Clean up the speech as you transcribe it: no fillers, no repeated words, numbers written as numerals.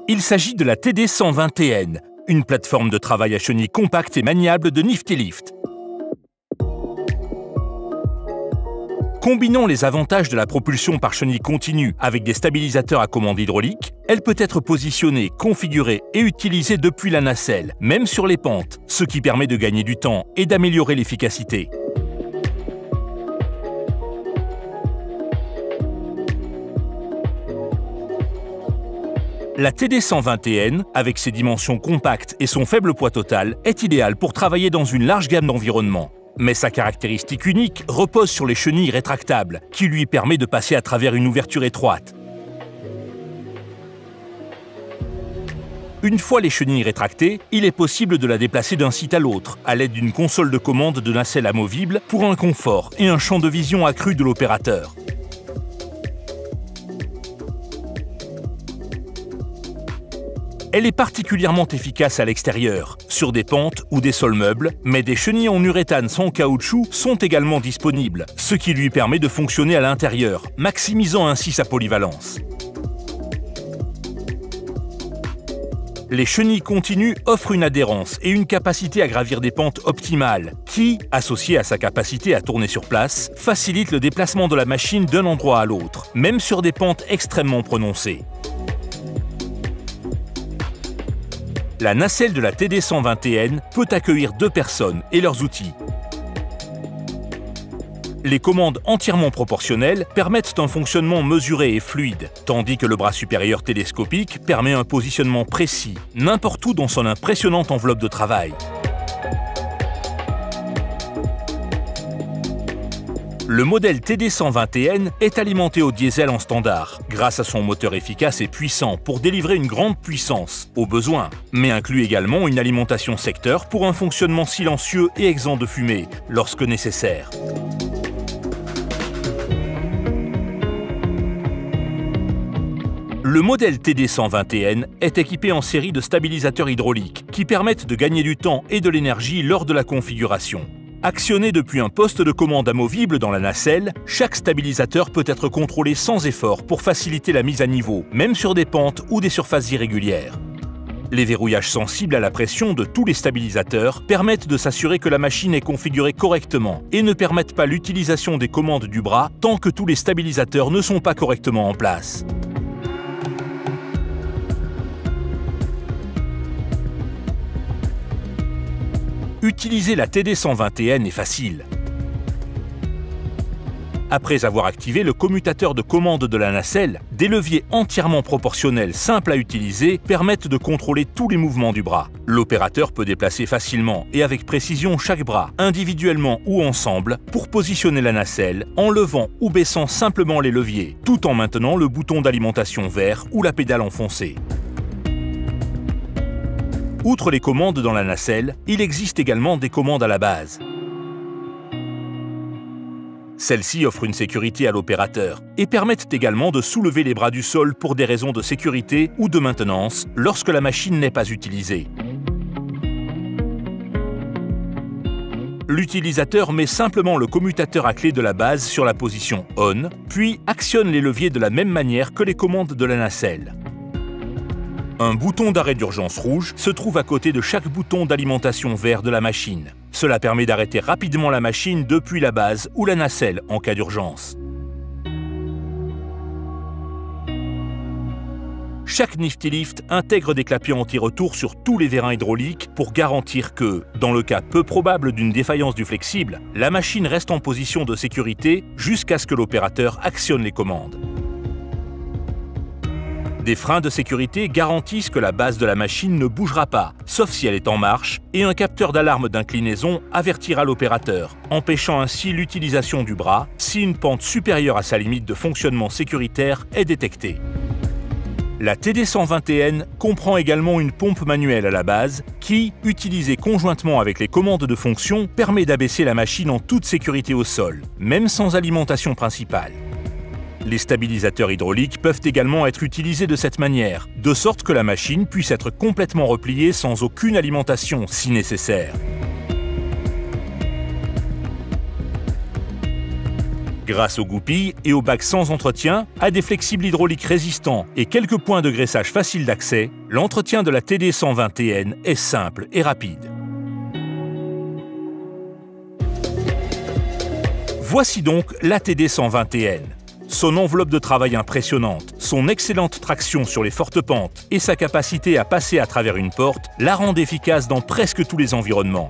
Il s'agit de la TD120TN, une plateforme de travail à chenilles compacte et maniable de Nifty-Lift. Combinant les avantages de la propulsion par chenille continue avec des stabilisateurs à commande hydraulique, elle peut être positionnée, configurée et utilisée depuis la nacelle, même sur les pentes, ce qui permet de gagner du temps et d'améliorer l'efficacité. La TD120TN, avec ses dimensions compactes et son faible poids total, est idéale pour travailler dans une large gamme d'environnements. Mais sa caractéristique unique repose sur les chenilles rétractables, qui lui permet de passer à travers une ouverture étroite. Une fois les chenilles rétractées, il est possible de la déplacer d'un site à l'autre, à l'aide d'une console de commande de nacelle amovible pour un confort et un champ de vision accru de l'opérateur. Elle est particulièrement efficace à l'extérieur, sur des pentes ou des sols meubles, mais des chenilles en uréthane sans caoutchouc sont également disponibles, ce qui lui permet de fonctionner à l'intérieur, maximisant ainsi sa polyvalence. Les chenilles continues offrent une adhérence et une capacité à gravir des pentes optimales, qui, associée à sa capacité à tourner sur place, facilite le déplacement de la machine d'un endroit à l'autre, même sur des pentes extrêmement prononcées. La nacelle de la TD120TN peut accueillir 2 personnes et leurs outils. Les commandes entièrement proportionnelles permettent un fonctionnement mesuré et fluide, tandis que le bras supérieur télescopique permet un positionnement précis, n'importe où dans son impressionnante enveloppe de travail. Le modèle TD120TN est alimenté au diesel en standard, grâce à son moteur efficace et puissant pour délivrer une grande puissance, au besoin, mais inclut également une alimentation secteur pour un fonctionnement silencieux et exempt de fumée, lorsque nécessaire. Le modèle TD120TN est équipé en série de stabilisateurs hydrauliques qui permettent de gagner du temps et de l'énergie lors de la configuration. Actionné depuis un poste de commande amovible dans la nacelle, chaque stabilisateur peut être contrôlé sans effort pour faciliter la mise à niveau, même sur des pentes ou des surfaces irrégulières. Les verrouillages sensibles à la pression de tous les stabilisateurs permettent de s'assurer que la machine est configurée correctement et ne permettent pas l'utilisation des commandes du bras tant que tous les stabilisateurs ne sont pas correctement en place. Utiliser la TD120TN est facile. Après avoir activé le commutateur de commande de la nacelle, des leviers entièrement proportionnels simples à utiliser permettent de contrôler tous les mouvements du bras. L'opérateur peut déplacer facilement et avec précision chaque bras, individuellement ou ensemble, pour positionner la nacelle en levant ou baissant simplement les leviers, tout en maintenant le bouton d'alimentation vert ou la pédale enfoncée. Outre les commandes dans la nacelle, il existe également des commandes à la base. Celles-ci offrent une sécurité à l'opérateur et permettent également de soulever les bras du sol pour des raisons de sécurité ou de maintenance lorsque la machine n'est pas utilisée. L'utilisateur met simplement le commutateur à clé de la base sur la position ON, puis actionne les leviers de la même manière que les commandes de la nacelle. Un bouton d'arrêt d'urgence rouge se trouve à côté de chaque bouton d'alimentation vert de la machine. Cela permet d'arrêter rapidement la machine depuis la base ou la nacelle en cas d'urgence. Chaque Nifty-Lift intègre des clapiers anti-retour sur tous les vérins hydrauliques pour garantir que, dans le cas peu probable d'une défaillance du flexible, la machine reste en position de sécurité jusqu'à ce que l'opérateur actionne les commandes. Des freins de sécurité garantissent que la base de la machine ne bougera pas, sauf si elle est en marche, et un capteur d'alarme d'inclinaison avertira l'opérateur, empêchant ainsi l'utilisation du bras si une pente supérieure à sa limite de fonctionnement sécuritaire est détectée. La TD120TN comprend également une pompe manuelle à la base qui, utilisée conjointement avec les commandes de fonction, permet d'abaisser la machine en toute sécurité au sol, même sans alimentation principale. Les stabilisateurs hydrauliques peuvent également être utilisés de cette manière, de sorte que la machine puisse être complètement repliée sans aucune alimentation si nécessaire. Grâce aux goupilles et aux bacs sans entretien, à des flexibles hydrauliques résistants et quelques points de graissage faciles d'accès, l'entretien de la TD 120TN est simple et rapide. Voici donc la TD 120TN. Son enveloppe de travail impressionnante, son excellente traction sur les fortes pentes et sa capacité à passer à travers une porte la rendent efficace dans presque tous les environnements.